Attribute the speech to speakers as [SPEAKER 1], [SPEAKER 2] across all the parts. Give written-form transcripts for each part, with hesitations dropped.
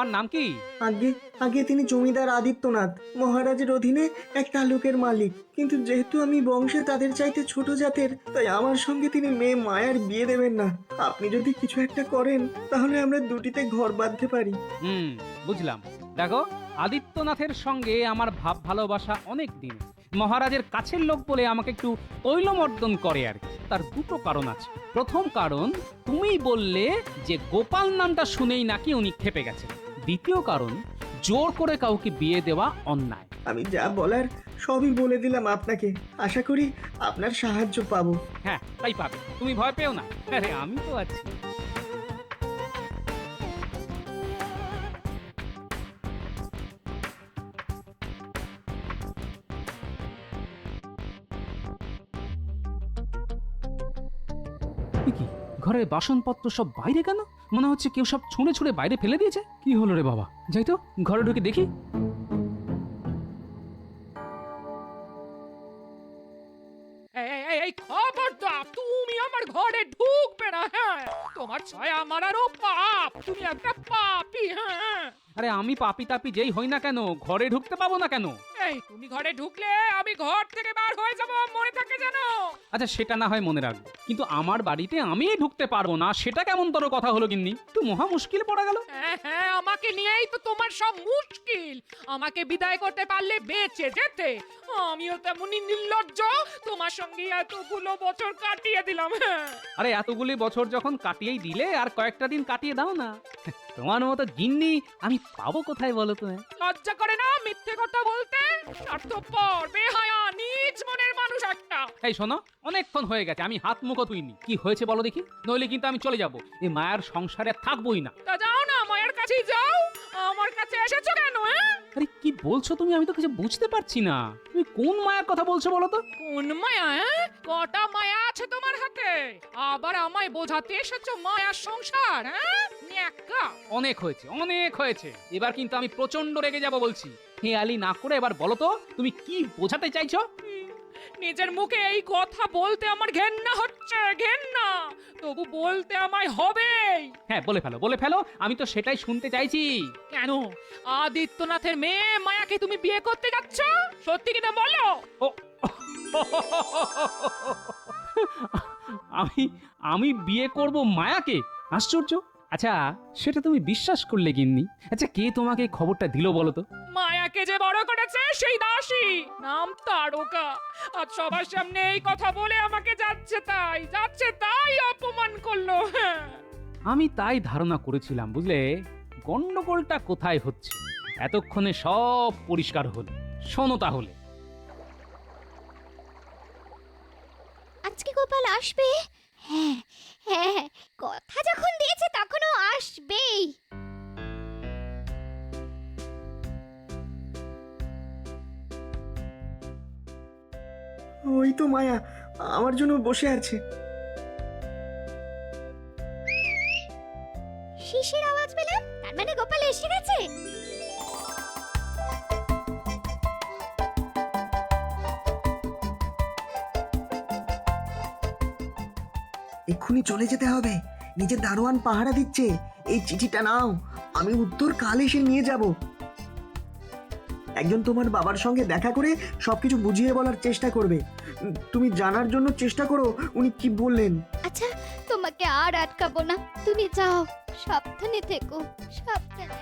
[SPEAKER 1] আর নাম কি?
[SPEAKER 2] আগে আগে তিনি জমিদার আদিত্যনাথ, মহারাজের অধীনে এক তালুকের মালিক। কিন্তু যেহেতু আমি বংশে তাদের চাইতে ছোট জাতের, তাই আমার সঙ্গে তিনি মেয়ে মায়ার বিয়ে দেবেন না। আপনি যদি কিছু একটা করেন তাহলে আমরা দুটিতে ঘর বাঁধতে পারি।
[SPEAKER 1] বুঝলাম। দেখো, আদিত্যনাথের সঙ্গে আমার ভাব ভালোবাসা অনেক দিন। মহারাজের কাছের লোক বলে আমাকে একটু তৈলমর্দন করে আর কি। তার দুটো কারণ আছে। প্রথম কারণ, তুমি বললে যে গোপাল নামটা শুনেই নাকি উনি ক্ষেপে গেছেন। দ্বিতীয় কারণ, জোর করে কাউকে বিয়ে দেওয়া অন্যায়।
[SPEAKER 2] আমি যা বলার সবই বলে দিলাম আপনাকে। আশা করি আপনার সাহায্য পাবো।
[SPEAKER 1] হ্যাঁ, তাই পাবে, তুমি ভয় পেও না। আরে আমি তো আছি। কি ঘরের বাসনপত্র সব বাইরে কেন? মনে হচ্ছে কেউ সব ছুঁড়ে ছুঁড়ে বাইরে ফেলে দিয়েছে। কি হলো রে বাবা? যাই তো ঘরে ঢুকে দেখি।
[SPEAKER 3] এই খবরদার, তুমি আমার ঘরে ঢুকবে না। হ্যাঁ, তোমার ছায়া মারারও পাপ। তুমি একটা পাপী। হ্যাঁ,
[SPEAKER 1] আরে আমি পাপি তাপি যেই হই না কেন, ঘরে ঢুকতে পাবো না কেন?
[SPEAKER 3] এই তুমি ঘরে ঢুকলে আমি ঘর থেকে বার হয়ে যাব, মনে থাকে জানো?
[SPEAKER 1] আচ্ছা সেটা না হয় মনে রাখবো, কিন্তু আমার বাড়িতে আমিই ঢুকতে পারবো না, সেটা কেমন তোর কথা হলো গিন্নি? তো মহা মুশকিল পড়া গেল।
[SPEAKER 3] হ্যাঁ হ্যাঁ, আমাকে নিয়েই তো তোমার সব মুশকিল। আমাকে বিদায় করতে পারলে বেঁচে যেতে। আমিও তেমনই নির্লজ্জ, তোমার সঙ্গে এতগুলো বছর কাটিয়ে দিলাম। হ্যাঁ,
[SPEAKER 1] আরে এতগুলি বছর যখন কাটিয়েই দিলে, আর কয়েকটা দিন কাটিয়ে দাও না। তোমার মতো গিন্নি আমি পাবো কোথায় বলো তো?
[SPEAKER 3] লজ্জা করে না মিথ্যে কথা বলতে? স্বার্থপর, বেহায়া, নিজ মনের মানুষ একটা।
[SPEAKER 1] এই শোনো, অনেকক্ষণ হয়ে গেছে, আমি হাত মুখো তুইনি। কি হয়েছে বলো দেখি, নইলে কিন্তু আমি চলে যাব। এই মায়ের সংসারে থাকবোই না।
[SPEAKER 3] তা যাও না, মায়ের কাছেই যাও। আমার কাছে এসেছো কেন?
[SPEAKER 1] আরে কি বলছো তুমি? আমি তো কিছু বুঝতে পারছি না। তুমি কোন মায়ের কথা বলছো বলো তো?
[SPEAKER 3] কোন মায়া? কটা মায়া আছে তোমার হাতে? আবার আমায় বোঝাতে এসেছো মায়ার সংসার? ন্যাকা।
[SPEAKER 1] অনেক হয়েছে, অনেক হয়েছে। এবার কিন্তু আমি প্রচন্ড রেগে যাব বলছি। হে আলি না করে এবার বলো তো, তুমি কি বোঝাতে চাইছো?
[SPEAKER 3] নিজের মুখে এই কথা বলতে আমার ঘেন্না হচ্ছে, ঘেন্না। তবু বলতে আমায় হবেই।
[SPEAKER 1] হ্যাঁ বলে ফেলো, বলে ফেলো, আমি তো সেটাই শুনতে চাইছি।
[SPEAKER 3] কেন আদিত্যনাথের মেয়ে মায়াকে তুমি বিয়ে করতে যাচ্ছ? সত্যি কিনা বলো।
[SPEAKER 1] ও আমি আমি বিয়ে করব মায়াকে? আশ্চর্য। আচ্ছা সেটা তুমি বিশ্বাস করলে গিন্নি? আচ্ছা কে তোমাকে এই খবরটা দিল বলো তো?
[SPEAKER 3] মায়াকে যে বড় করেছে সেই দাসী, নাম তারকা। আজ সবার সামনে এই কথা বলে আমাকে যাচ্ছে তাই অপমান করলো।
[SPEAKER 1] আমি তাই ধারণা করেছিলাম, বুঝলে গন্ডগোলটা কোথায় হচ্ছে। এতক্ষণে সব পরিষ্কার হলো। শোনো তাহলে।
[SPEAKER 4] আজকে গোপাল আসবে? হ্যাঁ হ্যাঁ, কথা যখন দিয়েছে তখনও আসবেই।
[SPEAKER 2] ওই তো মায়া আমার জন্য বসে আছে।
[SPEAKER 4] শিশির আওয়াজ পেলাম, তার মানে গোপাল এসে গেছে।
[SPEAKER 2] এক্ষুনি চলে যেতে হবে। নিজের দারোয়ান পাহারা দিচ্ছে। এই চিঠিটা নাও, আমি উত্তর কাল এসে নিয়ে যাব। একজন তোমার বাবার সঙ্গে দেখা করে সবকিছু বুঝিয়ে বলার চেষ্টা করবে। তুমি জানার জন্য চেষ্টা করো উনি কি বললেন।
[SPEAKER 4] আচ্ছা, তোমাকে আর আটকাবো না, তুমি যাও। সাবধানে থেকো, সাবধানে।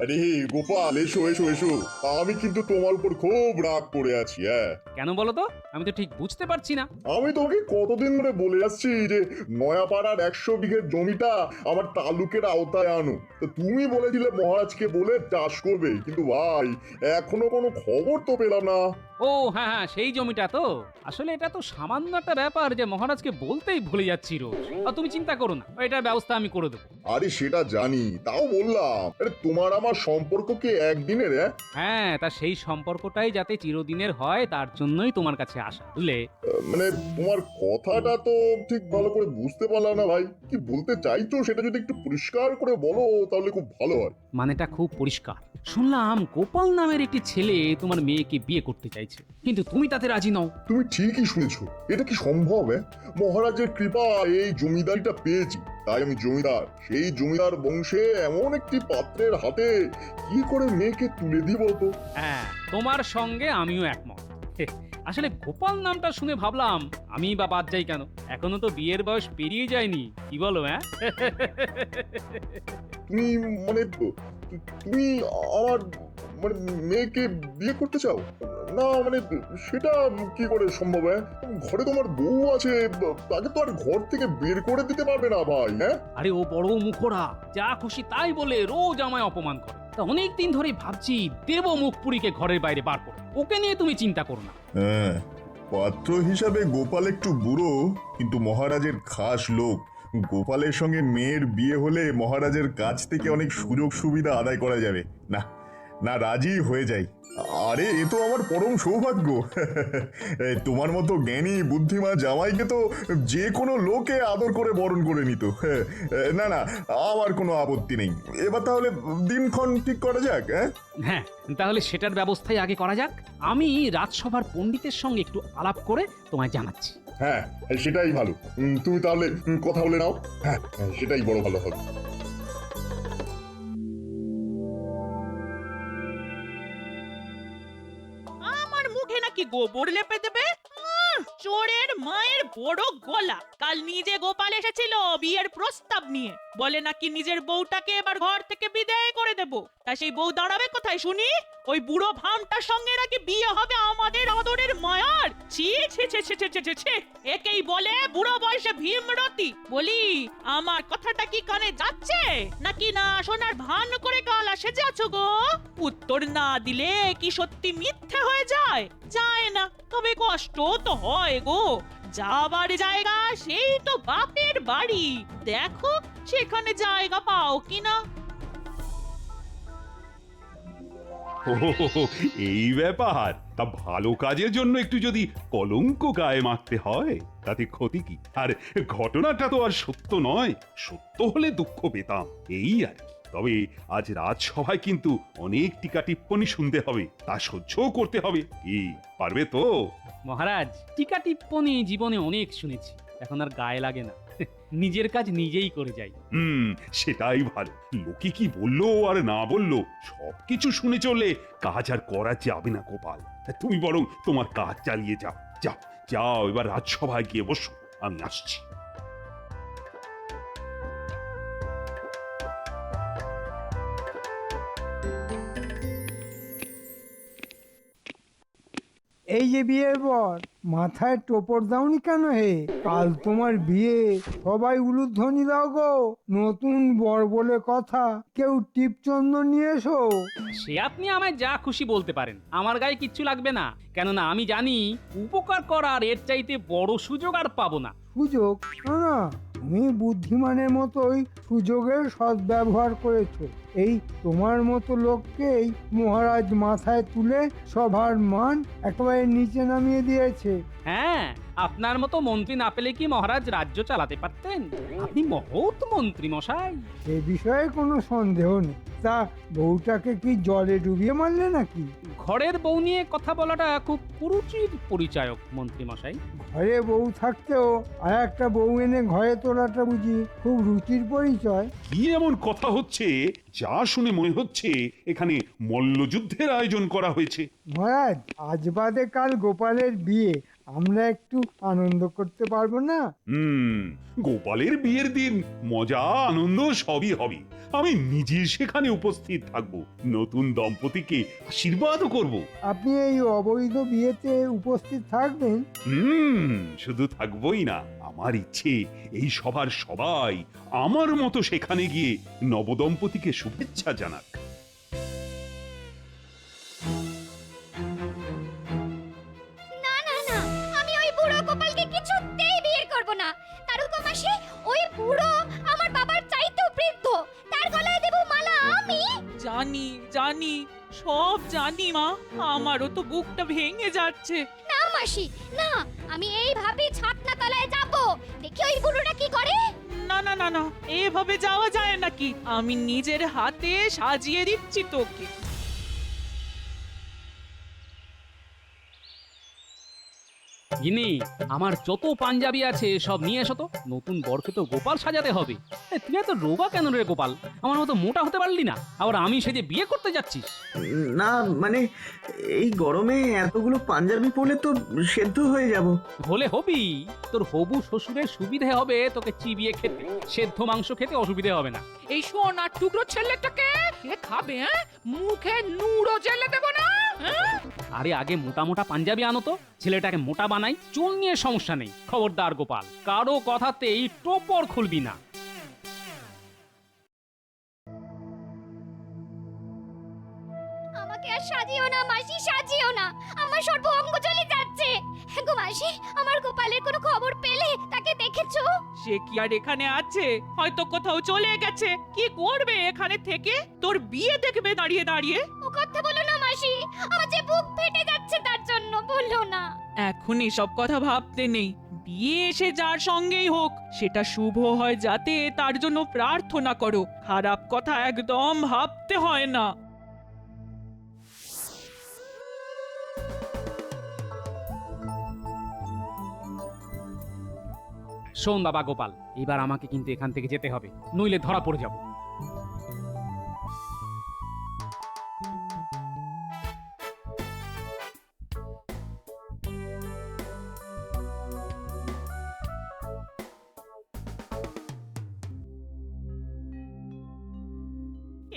[SPEAKER 5] আরে গোপাল, এসো এসো এসো। আমি কিন্তু তোমার উপর খুব রাগ করে আছি।
[SPEAKER 1] কেন বলো তো? আমি তো ঠিক বুঝতে পারছি না।
[SPEAKER 5] আমি তোমাকে কতদিন ধরে বলে আসছি যে নয়াপাড়ার 100 বিঘে জমিটা আমার তালুকের আওতায় আনো। তো তুমি বলেছিলে মহারাজকে বলে চাষ করবে, কিন্তু ভাই এখনো কোনো খবর তো পেলাম না।
[SPEAKER 1] ও ও হ্যাঁ হ্যাঁ, সেই জমিটা তো। আসলে এটা তো সামান্য একটা ব্যাপার যে মহারাজকে বলতেই ভুলে যাচ্ছি রোজ। আর তুমি চিন্তা করো না, এটার ব্যবস্থা আমি করে দেবো।
[SPEAKER 5] আরে সেটা জানি, তাও বললাম, আরে তোমার আমার সম্পর্ক কি একদিনের?
[SPEAKER 1] হ্যাঁ, তা সেই সম্পর্কটাই যাতে চিরদিনের হয় তার জন্যই তোমার কাছে আসা, বুঝলে?
[SPEAKER 5] মানে তোমার কথাটা তো ঠিক ভালো করে বুঝতে পারলাম না ভাই, কি বলতে চাইছো সেটা যদি একটু পরিষ্কার করে বলো তাহলে খুব ভালো হয়।
[SPEAKER 1] মানেটা খুব পরিষ্কার। শুনলাম গোপাল নামের একটি ছেলে তোমার মেয়েকে বিয়ে করতে চাইছে, কিন্তু তুমি তাতে রাজি নও।
[SPEAKER 5] তুমি ঠিকই শুনেছো, এটা কি সম্ভব? মহারাজের কৃপা এই জমিদারিটা পেয়েছি, তাই আমি জমিদার। সেই জমিদার বংশে এমন একটি পাত্রের হাতে কি করে মেয়েকে তুলে দিব তো?
[SPEAKER 1] হ্যাঁ, তোমার সঙ্গে আমিও একমত। আসলে গোপাল নামটা শুনে ভাবলাম আমি বা বাদ যাই কেন, এখনো তো বিয়ের বয়স পেরিয়ে যায়নি, কি বলো? হ্যাঁ
[SPEAKER 5] তুমি মানে তুমি আমার মানে মেয়েকে বিয়ে করতে চাও? না মানে সেটা কি করে সম্ভব? ঘরে তোমার বউ আছে, তাকে তো আর ঘর থেকে বের করে দিতে পারবে না ভাই।
[SPEAKER 1] আরে ও বড় মুখরা, যা খুশি তাই বলে রোজ আমায় অপমান করে। তা অনেক দিন ধরে ভাবছি দেব মুখপুরীকে ঘরের বাইরে বার করে, ওকে নিয়ে তুমি চিন্তা করো না।
[SPEAKER 5] হ্যাঁ, পাত্র হিসাবে গোপাল একটু বুড়ো, কিন্তু মহারাজের খাস লোক। গোপালের সঙ্গে মেয়ের বিয়ে হলে মহারাজের কাছ থেকে অনেক সুযোগ সুবিধা আদায় করা যাবে। না না, রাজি হয়ে যাই। আরে এ তো আমার পরম সৌভাগ্য। তোমার মতো জ্ঞানী বুদ্ধিমান জামাইকে তো যে কোনো লোকে আদর করে বরণ করে নিত। না না, আমার কোনো আপত্তি নেই। এবার তাহলে দিনক্ষণ ঠিক করা যাক।
[SPEAKER 1] হ্যাঁ, তাহলে সেটার ব্যবস্থাই আগে করা যাক। আমি রাজসভার পণ্ডিতের সঙ্গে একটু আলাপ করে তোমায় জানাচ্ছি।
[SPEAKER 5] হ্যাঁ, সেটাই ভালো। তুমি তাহলে কথা বলে নাও। হ্যাঁ, সেটাই বড় ভালো হবে।
[SPEAKER 6] আমার মুখে নাকি গোবর লেপে দেবে? চোরের মায়ের বড় গলা। কাল নিজে গোপাল এসেছিল বিয়ের প্রস্তাব নিয়ে, বলে নাকি নিজের বউটাকে এবার ঘর থেকে বিদায় করে দেব। তা সেই বউ দাঁড়াবে কোথায় শুনি? ওই বুড়ো ভামটার সঙ্গে নাকি বিয়ে হবে আমাদের আদরের মায়ার। ছি ছি ছি ছি ছি ছি ছি, একেই বলে বুড়ো বয়সে ভীমরতি। বলি আমার কথাটা কি কানে যাচ্ছে নাকি না শোনার ভান করে গালা সেজে আছো গো? উত্তর না দিলে কি সত্যি মিথ্যে হয়ে যায়? যায় না, তবে কষ্ট তো হয় গো। যাবার জায়গা সেই তো বাপের বাড়ি, দেখো সেখানে জায়গা পাও কিনা।
[SPEAKER 7] ও, এই ব্যাপার। তা ভালো কাজের জন্য একটু যদি কলঙ্ক গায়ে মাখতে হয় তাতে ক্ষতি কি? আর ঘটনাটা তো আর সত্য নয়, সত্য হলে দুঃখ পেতাম, এই আর কি। তবে আজ রাজসভায় কিন্তু অনেক টিকা টিপ্পনি শুনতে হবে, তা সহ্যও করতে হবে। কি পারবে তো?
[SPEAKER 1] মহারাজ, টিকা টিপ্পনি জীবনে অনেক শুনেছি, এখন আর গায়ে লাগে না। নিজের কাজ নিজেই করে যাই।
[SPEAKER 7] সেটাই ভালো। লোকে কি বললো আর না বললো সবকিছু শুনে চললে কাজ আর করা যাবে না গোপাল। তুমি বরং তোমার কাজ চালিয়ে যাও। যাও যাও, এবার রাজসভায় গিয়ে বসো, আমি আসছি।
[SPEAKER 8] এই যে বিয়ের পর মাথায় টোপর দাওনি কেন হে? কাল তোমার বিয়ে, সবাই উলুধ্বনি দাও গো। নতুন বর বলে কথা, কেউ টিপচন্দন নিয়ে এসো।
[SPEAKER 1] সে আপনি আমায় যা খুশি বলতে পারেন, আমার গায়ে কিচ্ছু লাগবে না। কেননা আমি জানি উপকার করার এর চাইতে বড় সুযোগ আর পাবো না।
[SPEAKER 8] সুযোগ না, তুমি বুদ্ধিমানের মতোই সুযোগের সদ্ব্যবহার করেছো। এই তোমার মতো লোককেই মহারাজ মাথায় তুলে সবার মান একেবারে নিচে নামিয়ে দিয়েছে।
[SPEAKER 1] হ্যাঁ, আপনার মতো মন্ত্রী না পেলে কি মহারাজ রাজ্য চালাতে পারতেন? আপনি মহৎ মন্ত্রী মশাই।
[SPEAKER 8] এ বিষয়ে কোনো সন্দেহ নেই। তা বউটাকে কি জলে ডুবিয়ে মারলে নাকি?
[SPEAKER 1] ঘরের বউ নিয়ে কথা বলাটা খুব কুরুচির পরিচায়ক মন্ত্রী মশাই।
[SPEAKER 8] ঘরে বউ থাকতেও আর একটা বউ এনে ঘরে তোলাটা বুঝি খুব রুচির পরিচয়?
[SPEAKER 7] কি এমন কথা হচ্ছে যা শুনে মনে হচ্ছে এখানে মল্লযুদ্ধের আয়োজন করা হয়েছে?
[SPEAKER 8] মহারাজ, আজ বাদে কাল গোপালের বিয়ে, আমরা একটু আনন্দ করতে পারবো না?
[SPEAKER 7] গোপালের বিয়ের দিন মজা আনন্দ সবই হবে। আমি নিজে সেখানে উপস্থিত থাকব, নতুন দম্পতিকে আশীর্বাদও করব।
[SPEAKER 8] আপনি এই অবৈধ বিয়েতে উপস্থিত থাকবেন?
[SPEAKER 7] শুধু থাকবই না, আমার ইচ্ছে এই সভার সবাই আমার মতো সেখানে গিয়ে নবদম্পতিকে শুভেচ্ছা জানাক।
[SPEAKER 6] জানি, সব জানি মা। আমারও তো বুকটা ভেঙে যাচ্ছে।
[SPEAKER 4] না মাসি, না, আমি এইভাবে ছাতনা তলায় যাব, দেখি ওই বুড়োটা কি করে।
[SPEAKER 6] না না না না, এভাবে যাওয়া যায় নাকি? আমি নিজের হাতে সাজিয়ে দিচ্ছি তোকে।
[SPEAKER 1] গিনি, আমার যত পাঞ্জাবি আছে সব নিয়ে এসো তো। নতুন বরকে তো গোপাল সাজাতে হবে। তুই এত রোগা কেন রে গোপাল? আমার মতো মোটা হতে পারলি না, আবার আমি সেজে বিয়ে করতে যাচ্ছিস?
[SPEAKER 2] না মানে এই গরমে এতগুলো পাঞ্জাবি পরলে তো সেদ্ধ হয়ে যাব।
[SPEAKER 1] হলে হবি, তোর হবু শ্বশুরের সুবিধে হবে তোকে চিবিয়ে খেতে, সেদ্ধ মাংস খেতে অসুবিধে হবে না।
[SPEAKER 3] এই সোনার টুকরো ছেলেটাকে কে খাবে? হ্যাঁ, মুখে নুড়ো জেলে দেবো না? হ্যাঁ?
[SPEAKER 1] আরে আগে মোটা মোটা পাঞ্জাবি আনো তো, ছেলেটাকে মোটা বানাই। চুল নিয়ে সমস্যা নেই, খবরদার গোপাল, কারো কথাতেই টোপর খুলবি না।
[SPEAKER 4] আমাকে আর সাজিও না মাসি, সাজিও না, আমার সর্ব অঙ্গ জ্বলে যাচ্ছে। হ্যাঁ গো মাসি, আমার গোপালের কোনো খবর পেলে? তাকে দেখেছো?
[SPEAKER 6] সে কি আর এখানে আছে? হয়তো কোথাও চলে গেছে। কি করবে এখানে থেকে? তোর বিয়ে দেখবে দাঁড়িয়ে দাঁড়িয়ে।
[SPEAKER 4] ও কথা বলো না মাসি, আমার যে বুক ফেটে যাচ্ছে তার জন্য, বলো না।
[SPEAKER 6] এখন এসব কথা ভাবতে নেই। বিয়ে এসে যার সঙ্গেই হোক, সেটা শুভ হয় যাতে, তার জন্য প্রার্থনা করো। খারাপ কথা একদম ভাবতে হয় না।
[SPEAKER 1] শোন বাবা গোপাল, এবার আমাকে কিন্তু এখান থেকে যেতে হবে, নইলে ধরা পড়ে যাব।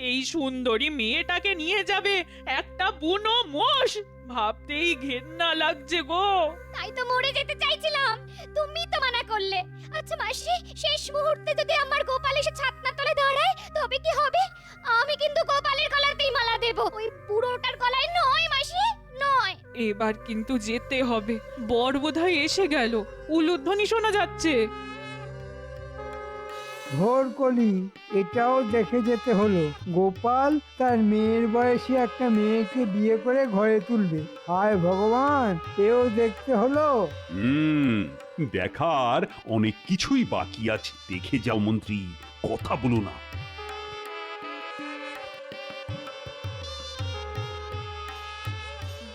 [SPEAKER 6] এই সুন্দরী মেয়েটাকে নিয়ে যাবে একটা বুনো মোষ, ভাবতেই ঘেন্না লাগছে গো।
[SPEAKER 4] তাই তো মরে যেতে চাইছিলাম, তুমি তো মানা করলে। আচ্ছা মাসি, শেষ মুহূর্তে যদি আমার গোপাল এসে ছাতনা তলে দাঁড়ায় তবে কি হবে? আমি কিন্তু গোপালের গলাতেই মালা দেব, ওই বুড়োটার গলায় নয় মাসি, নয়।
[SPEAKER 6] এবার কিন্তু যেতে হবে। বর বোধহয় এসে গেল, উলুধ্বনি শোনা যাচ্ছে।
[SPEAKER 8] ঘোর কলি, এটাও দেখে যেতে হলো। গোপাল তার মেয়ের বয়সী একটা মেয়েকে বিয়ে করে ঘরে তুলবে। হায় ভগবান, এও দেখতে হলো।
[SPEAKER 7] দেখার অনেক কিছুই বাকি আছে। দেখে যাও মন্ত্রী, কথা বলো না।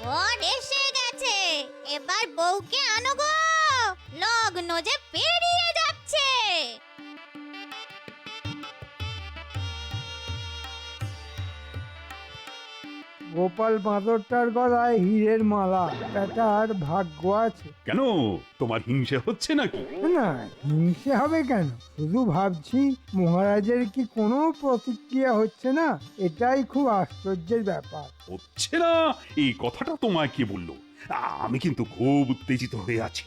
[SPEAKER 4] বর এসে গেছে, এবার বউকে আনো গো, লগ্ন যে পেরিয়ে যাচ্ছে।
[SPEAKER 8] গোপাল বাঁদরটার গলায় হীরের মালা, বেটার ভাগ্য আছে।
[SPEAKER 7] কেন, তোমার হিংসে হচ্ছে নাকি?
[SPEAKER 8] না, হিংসে হবে কেন? শুধু ভাবছি মহারাজের কি কোনো প্রতিক্রিয়া হচ্ছে না, এটাই খুব আশ্চর্যের ব্যাপার।
[SPEAKER 7] হচ্ছে না এই কথাটা তোমায় কে বললো? আমি কিন্তু খুব উত্তেজিত হয়ে আছি।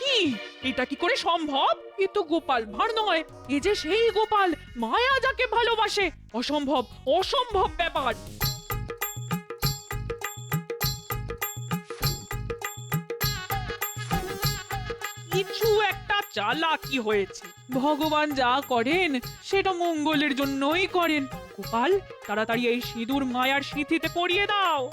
[SPEAKER 6] কি এটা কি করে সম্ভব? এ তো গোপাল ভাঁড় নয়, এ যে সেই গোপাল, মায়া যাকে ভালোবাসে। অসম্ভব, অসম্ভব ব্যাপার। কিছু একটা চালাকি হয়েছে। ভগবান যা করেন সেটা মঙ্গলের জন্যই করেন। গোপাল, তাড়াতাড়ি এই সিঁদুর মায়ার সিঁথিতে পরিয়ে দাও।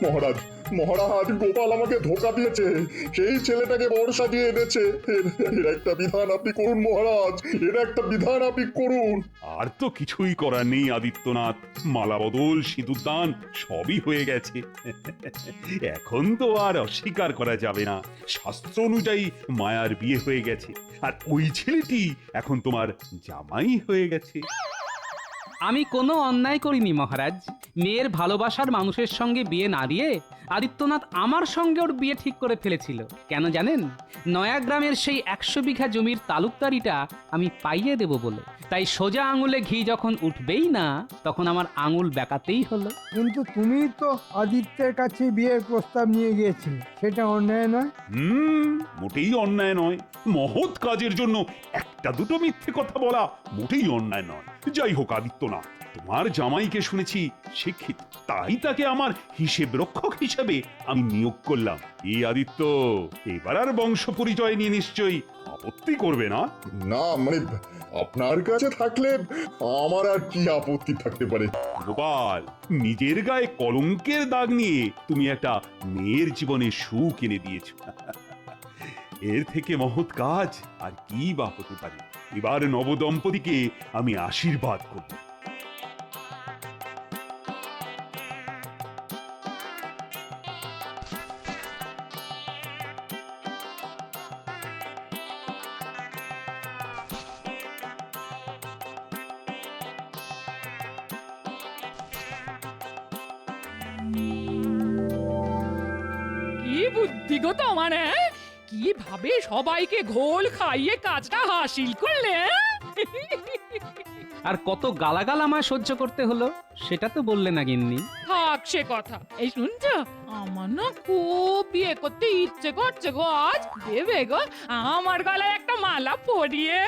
[SPEAKER 5] মহারাজ, মহারাজ, গোপাল আমাকে ধোকা দিয়েছে, সেই ছেলেটাকে বর্ষা দিয়ে এনেছে। এর একটা বিধান আপনি করুন মহারাজ, এর একটা বিধান আপনি করুন।
[SPEAKER 7] আর তো কিছুই করার নেই আদিত্যনাথ, মালা বদল সিঁদুরদান সবই হয়ে গেছে। এখন তো আর অস্বীকার করা যাবে না, শাস্ত্র অনুযায়ী মায়ার বিয়ে হয়ে গেছে, আর ওই ছেলেটি এখন তোমার জামাই হয়ে গেছে।
[SPEAKER 1] আমি কোনো অন্যায় করিনি মহারাজ। মেয়ের ভালোবাসার মানুষের সঙ্গে বিয়ে না দিয়ে আদিত্যনাথ আমার সঙ্গে ওর বিয়ে ঠিক করে ফেলেছিল। কেন জানেন? নয়াগ্রামের সেই 100 বিঘা জমির তালুকদারিটা আমি পাইয়ে দেব বলে। তাই সোজা আঙুলে ঘি যখন উঠবেই না, তখন আমার আঙুল বেঁকাতেই হলো।
[SPEAKER 8] কিন্তু তুমি তো আদিত্যের কাছে বিয়ের প্রস্তাব নিয়ে গিয়েছিলে, সেটা অন্যায় নয়?
[SPEAKER 7] মোটেই অন্যায় নয়। মহৎ কাজের জন্য একটা দুটো মিথ্যে কথা বলা মোটেই অন্যায় নয়। যাই হোক আদিত্যনাথ, তোমার জামাইকে শুনেছি শিক্ষিত, তাই তাকে আমার হিসেব রক্ষক হিসেবে আমি নিয়োগ করলাম। এই আদিত্য, এবার আর বংশ পরিচয় নিয়ে নিশ্চয়ই আপত্তি করবে না?
[SPEAKER 5] না মানে, আপনার কাছে থাকলে আমার আর কি আপত্তি থাকতে পারে?
[SPEAKER 7] গোপাল, নিজের গায়ে কলঙ্কের দাগ নিয়ে তুমি একটা মেয়ের জীবনে সুখ এনে দিয়েছ। এর থেকে মহৎ কাজ আর কি বা হতে পারে? এবার নবদম্পতিকে আমি আশীর্বাদ করব।
[SPEAKER 3] কি বুদ্ধি গো তোমার, হ্যাঁ? কিভাবে সবাইকে ঘোল খাইয়ে কাজটা হাসিল করলে, হ্যাঁ?
[SPEAKER 1] আর কত গালাগাল আমায় সহ্য করতে হলো সেটা তো বললে না গিন্নি।
[SPEAKER 3] থাক সে কথা। এই শুনছ, আমার না খুব বিয়ে করতে ইচ্ছে করছে গো আজ। দেবে গো আমার গলায় একটা মালা পরিয়ে?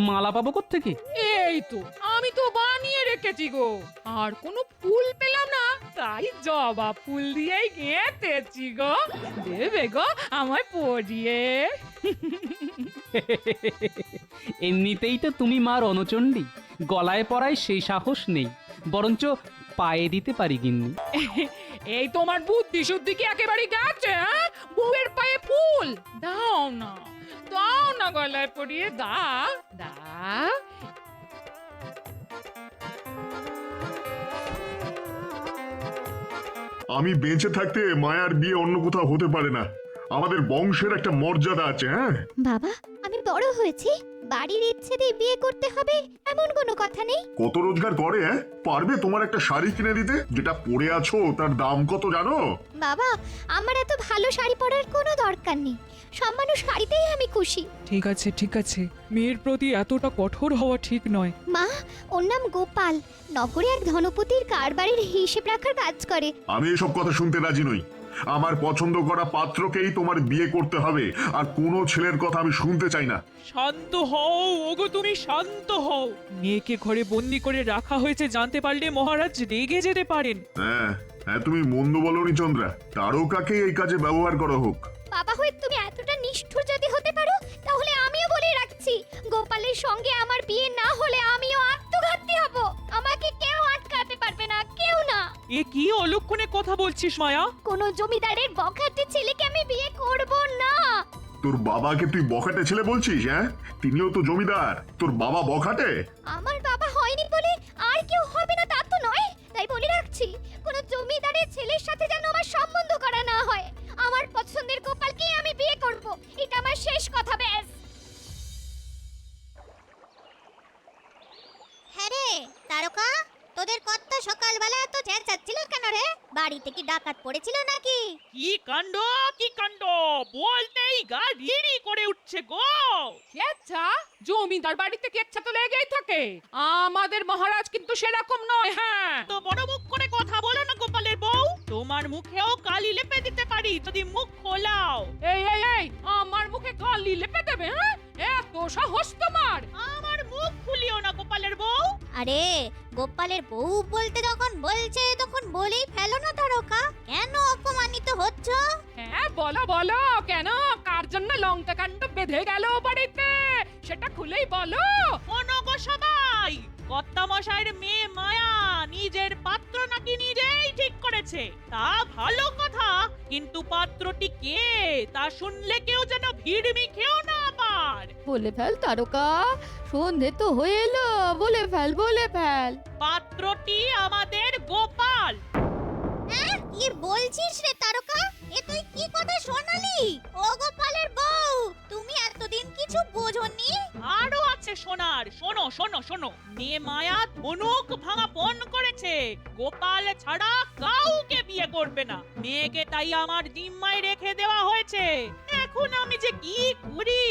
[SPEAKER 1] মালা পাবো কোত্থেকে?
[SPEAKER 3] এই তো আমি তো বানিয়ে রেখেছি গো। আর কোনো ফুল পেলাম না, তাই জবা ফুল দিয়েই গেঁথেছি গো। দেবে গো আমায় পরিয়ে?
[SPEAKER 1] এমনিতেই তো তুমি মা রণচণ্ডী, গলায় পরায় সেই সাহস নেই, বরঞ্চ পায়ে দিতে পারি গিন্নি।
[SPEAKER 3] এই তোমার বুদ্ধি শুদ্ধি কি একেবারে গেছে, হ্যাঁ? বউয়ের পায়ে ফুল দাও না, দাও না, গলায় পরিয়ে দাও, দাও।
[SPEAKER 5] আমি বেঁচে থাকতে মায়ার বিয়ে অন্য কোথাও হতে পারে না। আমাদের বংশের একটা মর্যাদা আছে। হ্যাঁ
[SPEAKER 4] বাবা, আমি বড় হয়েছি, বাড়ির ইচ্ছেতেই বিয়ে করতে হবে এমন কোনো কথা নেই।
[SPEAKER 5] কত রোজগার করে? হ্যাঁ, পারবে তোমার একটা শাড়ি কিনে দিতে? যেটা পরে আছো তার দাম কত জানো?
[SPEAKER 4] বাবা, আমার এত ভালো শাড়ি পরার কোনো দরকার নেই, সব মানুষ শাড়িতেই আমি খুশি।
[SPEAKER 9] ঠিক আছে ঠিক আছে, মেয়ের প্রতি এতটা কঠোর হওয়া ঠিক নয়।
[SPEAKER 4] মা, ওর নাম গোপাল, নগরে এক ধনপতির কারবারের হিসেব রাখার কাজ করে।
[SPEAKER 5] আমি এসব কথা শুনতে রাজি নই। আমার পছন্দ করা পাত্রকেই তোমার বিয়ে করতে হবে, আর কোনো ছেলের কথা আমি শুনতে চাই না।
[SPEAKER 9] শান্ত হও ওগো, তুমি শান্ত হও। মেয়েকে ঘরে বন্দি করে রাখা হয়েছে জানতে পারলে মহারাজ রেগে যেতে পারেন।
[SPEAKER 5] হ্যাঁ হ্যাঁ, তুমি মন্দ বলনি চন্দ্রা, তারকাকে এই কাজে ব্যবহার করা হোক।
[SPEAKER 4] বাবা হয়ে তুমি এতটা নিষ্ঠুর যদি হতে পারো, তাহলে আমিও বলে রাখছি, গোপালের সঙ্গে আমার বিয়ে না হলে আমিও আত্মঘাতী হব। আমাকে কেউ আটকাতে পারবে না, কেউ না।
[SPEAKER 9] এ কি অলক্ষণে কথা বলছিস মায়া?
[SPEAKER 4] কোনো জমিদারের বখাটে ছেলেকে আমি বিয়ে করব না।
[SPEAKER 5] তোর বাবাকে তুই বখাটে ছেলে বলছিস? হ্যাঁ, তিনিও তো জমিদার। তোর বাবা বখাটে?
[SPEAKER 4] আমার বাবা হয়নি বলে আর কেউ হবে না তা তো নয়, তাই বলে রাখছি, কোনো জমিদারের ছেলের সাথে যেন আমার সম্বন্ধ করা না হয়। আমার পছন্দের গোপালকেই আমি বিয়ে করব, এটা আমার শেষ কথা, ব্যাস। হ্যাঁ রে তারকা, তোদের কত সকালবেলা এত চেঁচাচ্ছিল কেন রে? বাড়িতে কি ডাকাত পড়েছিল নাকি?
[SPEAKER 6] কি কাণ্ড, কি কাণ্ড! বলতেই গা রিরি করে উঠছে গো।
[SPEAKER 3] কেচ্ছা? জমিদার বাড়িতে কেচ্ছা তো লেগেই থাকে। আমাদের মহারাজ কিন্তু সেরকম নয়, হ্যাঁ।
[SPEAKER 6] তো বড় মুখ করে কথা বলো না গোপালের বউ। তোমার মুখেও কালি লেপে দিতে পারি যদি মুখ খোলাও।
[SPEAKER 3] এই এই এই, আমার মুখে কালি লেপে দেবে, হ্যাঁ? এত সাহস তোমার?
[SPEAKER 6] আমার মুখ খুলিও না গোপালের বউ।
[SPEAKER 4] আরে গোপালের বউ বলতে যখন বলছে তখন বলেই ফেলো না তারকা, কেন অপমানিত হচ্ছ?
[SPEAKER 3] হ্যাঁ বলো বলো, কেন কার জন্য লঙ্কা কাণ্ড বেঁধে গেল বাড়িতে সেটা খুলেই বলো।
[SPEAKER 6] শোনো গো সবাই, কর্তা মশাইয়ের মেয়ে মায়া নিজের পাত্র নাকি নিজেই ঠিক করে করেছে তা ভালো কথা, কিন্তু পাত্রটি কে তা শুনলে কেউ যেন ভিড়মি খেও না আবার।
[SPEAKER 10] বলে ফেল তারকা, সন্ধে তো হয়ে এলো, বলে ফেল বলে ফেল।
[SPEAKER 6] পাত্রটি আমাদের গোপাল।
[SPEAKER 4] কি বলছিস রে তারকা? এ তুই কি কথা শোনালি? ও গোপালের বউ, তুমি এতদিন কিছু বোঝোনি?
[SPEAKER 6] আরো আছে শোনার, শোনো শোনো শোনো। মেয়ে মায়া ধনুক ভাঙা পণ করেছে, গোপাল ছাড়া কাউকে বিয়ে করবে না। মেয়েকে তাই আমার জিম্মায় রেখে দেওয়া হয়েছে। এখন আমি যে কি করি?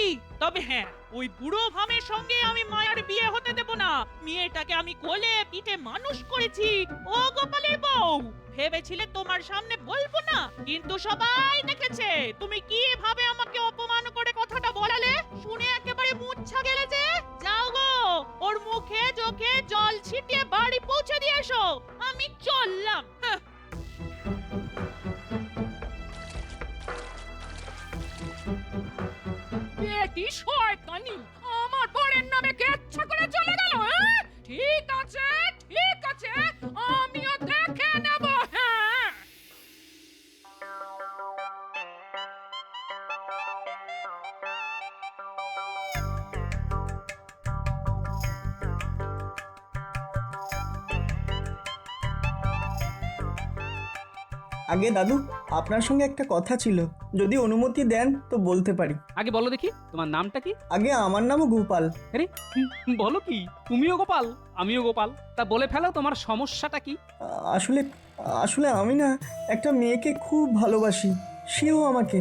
[SPEAKER 6] তবে হ্যাঁ, ওই বুড়ো ভামের সঙ্গে আমি মায়ার বিয়ে হতে দেব না। মেয়েটাকে আমি কোলে পিঠে মানুষ করেছি। ও গোপালের বউ, ভেবেছিলে তোমার সামনে বলবো না, কিন্তু সবাই দেখেছে তুমি কিভাবে আমাকে অপমান করে কথাটা বলালে। শুনে একেবারে মুচ্ছা গেলে যে। যাও গো, ওর মুখে চোখে জল ছিটিয়ে বাড়ি পৌঁছে দিয়ে এসো। আমি চললাম।
[SPEAKER 3] বেটি শয়তানি, আমার বরের নামে কেচ্ছা করে চলে গেল। হ্যাঁ? ঠিক আছে ঠিক আছে, আমিও দেখে নেব। হ্যাঁ,
[SPEAKER 2] আগে দাদু, আপনার সঙ্গে একটা কথা ছিল, যদি অনুমতি দেন তো বলতে পারি।
[SPEAKER 1] আগে বলো দেখি তোমার নামটা কি?
[SPEAKER 2] আগে আমার নামও গোপাল।
[SPEAKER 1] আরে বলো কি, তুমিও গোপাল আমিও গোপাল, তা বলে ফেলো তোমার সমস্যাটা কি?
[SPEAKER 2] আসলে আসলে আমি না একটা মেয়েকে খুব ভালোবাসি, সেও আমাকে।